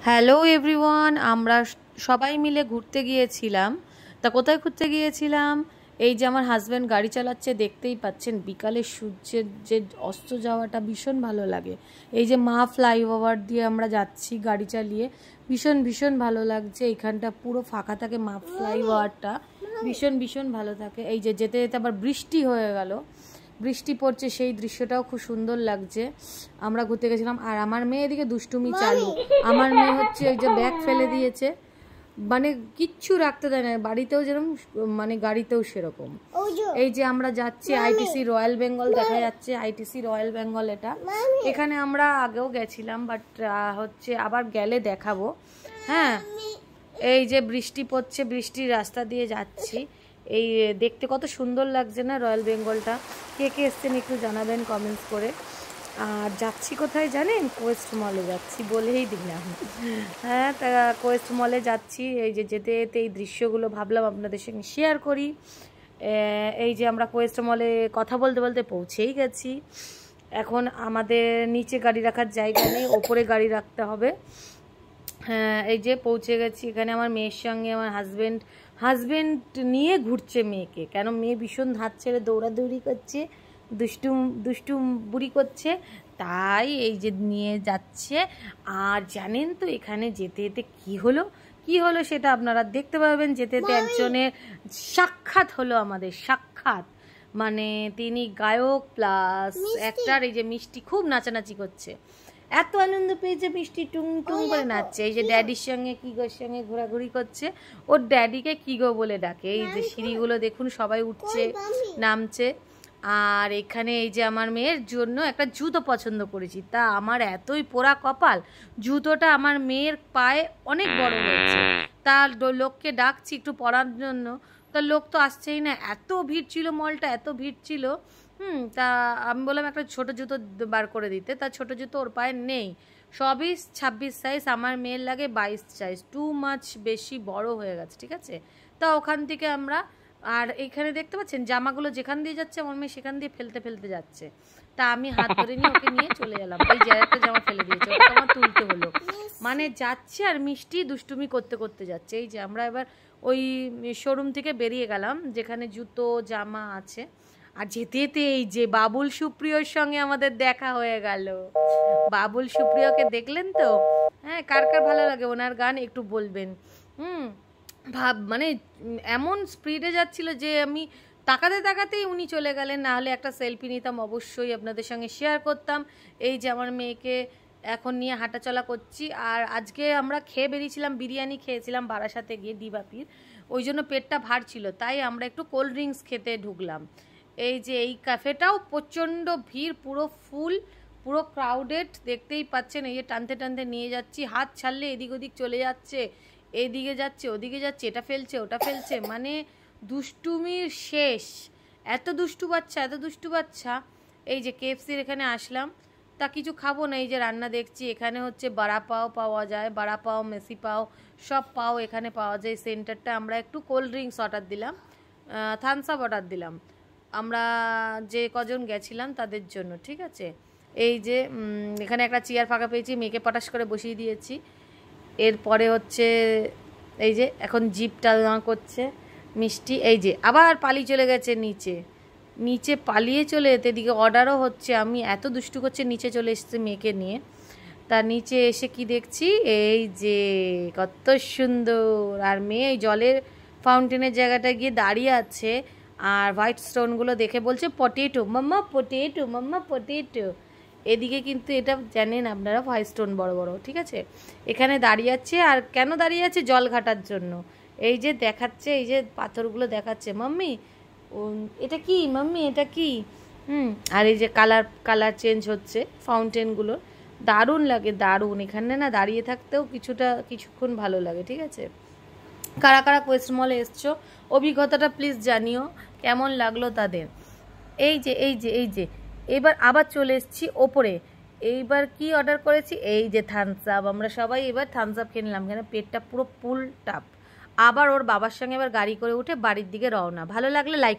Hello everyone, আমরা সবাই মিলে ঘুরতে গিয়েছিলাম। তা কোথায় ঘুরতে গিয়েছিলাম? এই যে আমার হাজব্যান্ড গাড়ি চালাচ্ছে, দেখতেই পাচ্ছেন বিকালে সূর্যের যে অস্ত যাওয়াটা ভীষণ ভালো লাগে। এই যে মা ফ্লাইওভার দিয়ে আমরা যাচ্ছি গাড়ি চালিয়ে, ভীষণ ভীষণ ভালো লাগছে। এইখানটা পুরো ফাঁকা থাকে, মা ফ্লাইওভারটা ভীষণ ভীষণ ভালো থাকে। এই যে যেতে যেতে আবার বৃষ্টি হয়ে গেল, বৃষ্টি পড়ছে, সেই দৃশ্যটাও খুব সুন্দর লাগছে। আমরা ঘুরতে গেছিলাম আর আমার মেয়ে এদিকে দুষ্টুমি চালু। আমার মেয়ে হচ্ছে এই যে ব্যাগ ফেলে দিয়েছে, মানে কিচ্ছু রাখতে দেয় না, বাড়িতেও যেরকম মানে গাড়িতেও সেরকম। এই যে আমরা যাচ্ছি আইটিসি রয়্যাল বেঙ্গল, দেখা যাচ্ছে আইটিসি রয়্যাল বেঙ্গল। এখানে আমরা আগেও গেছিলাম, বাট হচ্ছে আবার গেলে দেখাবো। হ্যাঁ, এই যে বৃষ্টি পড়ছে, বৃষ্টির রাস্তা দিয়ে যাচ্ছি। এই দেখতে কত সুন্দর লাগছে না রয়্যাল বেঙ্গলটা। কে কে এসছেন একটু জানাবেন কমেন্টস করে। আর যাচ্ছি কোথায় জানেন? কোয়েস্ট মলে যাচ্ছি বলেই দিলাম। হ্যাঁ, তা কোয়েস্ট মলে যাচ্ছি। এই যে যেতে যেতে এই দৃশ্যগুলো ভাবলাম আপনাদের সঙ্গে শেয়ার করি। এই যে আমরা কোয়েস্ট মলে কথা বলতে বলতে পৌঁছেই গেছি। এখন আমাদের নিচে গাড়ি রাখার জায়গা নেই, ওপরে গাড়ি রাখতে হবে। হ্যাঁ, এই যে পৌঁছে গেছি। এখানে আমার মেয়ের সঙ্গে আমার হাজবেন্ড নিয়ে ঘুরছে মেয়েকে, কেন মেয়ে ভীষণ ধার ছেড়ে দৌড়াদৌড়ি করছে, দুষ্টুম বুড়ি করছে, তাই এই যে নিয়ে যাচ্ছে। আর জানেন তো এখানে যেতে যেতে কি হলো সেটা আপনারা দেখতে পাবেন। যেতে যেতে একজনের সাক্ষাৎ হলো, আমাদের সাক্ষাৎ, মানে তিনি গায়ক প্লাস অ্যাক্টর। এই যে মিষ্টি খুব নাচানাচি করছে, এত আনন্দ পেয়েছে মিষ্টি, টুং টুং করে নাচছে। এই যে ড্যাডির সঙ্গে কিগোর সঙ্গে ঘোরাঘুরি করছে, ওর ড্যাডিকে কিগো বলে ডাকে। এই যে সিঁড়িগুলো দেখুন, সবাই উঠছে নামছে। আর এখানে এই যে আমার মেয়ের জন্য একটা জুতো পছন্দ করেছি, তা আমার এতই পোড়া কপাল, জুতোটা আমার মেয়ের পায়ে অনেক বড় হয়েছে। তার লোককে ডাকছি একটু পরার জন্য, তা লোক তো আসছেই না, এত ভিড় ছিল মলটা, এত ভিড় ছিল। তা আমি বললাম একটা ছোট জুতো বার করে দিতে, তা ছোট জুতো ওর পায়ে নেই, সবই 26 সাইজ, আমার মেয়ের লাগে 22 সাইজ, টু মাচ বেশি বড় হয়ে গেছে। ঠিক আছে, তা ওখান থেকে আমরা, আর এইখানে দেখতে পাচ্ছেন জামাগুলো যেখান দিয়ে যাচ্ছে আমার মেয়ে সেখান দিয়ে ফেলতে ফেলতে যাচ্ছে, তা আমি হাত ধরে নিয়ে ওকে নিয়ে চলে গেলাম। এই যে একটা জামা ফেলে দিয়েছে, ওটা আমার তুলতে হলো। মানে যাচ্ছে আর মিষ্টি দুষ্টুমি করতে করতে যাচ্ছে। এই যে আমরা এবার ওই শোরুম থেকে বেরিয়ে গেলাম যেখানে জুতো জামা আছে। আর যেতে যেতে এই যে বাবুল সুপ্রিয়র সঙ্গে আমাদের দেখা হয়ে গেল। বাবুল সুপ্রিয়কে দেখলেন তো? হ্যাঁ, কার কার ভালো লাগে ওনার গান একটু বলবেন। মানে এমন স্পিডে যাচ্ছিল যে আমি তাকাতে তাকাতেই উনি চলে গেলেন, না হলে একটা সেলফি নিতাম, অবশ্যই আপনাদের সঙ্গে শেয়ার করতাম। এই যে আমার মেয়েকে এখন নিয়ে হাঁটাচলা করছি। আর আজকে আমরা খেয়ে বেরিয়েছিলাম, বিরিয়ানি খেয়েছিলাম বারাসাতে গিয়ে দিবাপির, ওই জন্য পেটটা ভার ছিল, তাই আমরা একটু কোল্ড ড্রিঙ্কস খেতে ঢুকলাম। এই যে এই ক্যাফেটাও প্রচণ্ড ভিড়, পুরো ফুল, পুরো ক্রাউডেড, দেখতেই পাচ্ছেন। এই যে টানতে টানতে নিয়ে যাচ্ছি, হাত ছাড়লে এদিক ওদিক চলে যাচ্ছে, এদিকে যাচ্ছে ওদিকে যাচ্ছে, এটা ফেলছে ওটা ফেলছে, মানে দুষ্টুমির শেষ। এত দুষ্টু বাচ্চা, এত দুষ্টু বাচ্চা। এই যে কেএফসির এখানে আসলাম, তা কিছু খাবো না, এই যে রান্না দেখছি। এখানে হচ্ছে বড়া পাও পাওয়া যায়, বড়া পাও, মেসি পাও, সব পাও এখানে পাওয়া যায়। সেন্টারটা আমরা একটু কোল্ড ড্রিঙ্কস অর্ডার দিলাম, থামস আপ অর্ডার দিলাম, আমরা যে কজন গেছিলাম তাদের জন্য। ঠিক আছে, এই যে এখানে একটা চেয়ার ফাঁকা পেয়েছি, মেয়েকে পটাশ করে বসিয়ে দিয়েছি। এরপরে হচ্ছে এই যে এখন জিপ টালনা করছে মিষ্টি। এই যে আবার পালিয়ে চলে গেছে নিচে পালিয়ে চলে যেতে, এদিকে অর্ডারও হচ্ছে। আমি এত দুষ্টু করছে, নিচে চলে এসেছে মেয়েকে নিয়ে। তার নিচে এসে কি দেখছি, এই যে কত সুন্দর। আর মেয়ে এই জলের ফাউন্টেনের জায়গাটায় গিয়ে দাঁড়িয়ে আছে, আর হোয়াইট স্টোনগুলো দেখে বলছে পটেটো মাম্মা, পটেটো মাম্মা, পটেটো। এদিকে কিন্তু এটা জানেন আপনারা হোয়াইট স্টোন বড় বড়। ঠিক আছে, এখানে দাঁড়িয়ে আছে, আর কেন দাঁড়িয়ে আছে? জল ঘাটার জন্য। এই যে দেখাচ্ছে, এই যে পাথরগুলো দেখাচ্ছে, মাম্মি এটা কি, মাম্মি এটা কি। আর এই যে কালার চেঞ্জ হচ্ছে ফাউন্টেনগুলো, দারুণ লাগে, দারুণ। এখানে না দাঁড়িয়ে থাকতেও কিছুক্ষণ ভালো লাগে। ঠিক আছে, কারা কারা কোয়েস্ট মলে এসছো অভিজ্ঞতাটা প্লিজ জানিও, কেমন লাগলো তাদের। এই যে এবার আবার চলে এসেছি ওপরে। এইবার কি অর্ডার করেছি? এই যে থামস আপ, আমরা সবাই এবার থামস আপ কিনলাম, কেন পেটটা পুরো ফুল টাপ। আবার ওর বাবার সঙ্গে এবার গাড়ি করে উঠে বাড়ির দিকে রওনা। ভালো লাগলে লাইক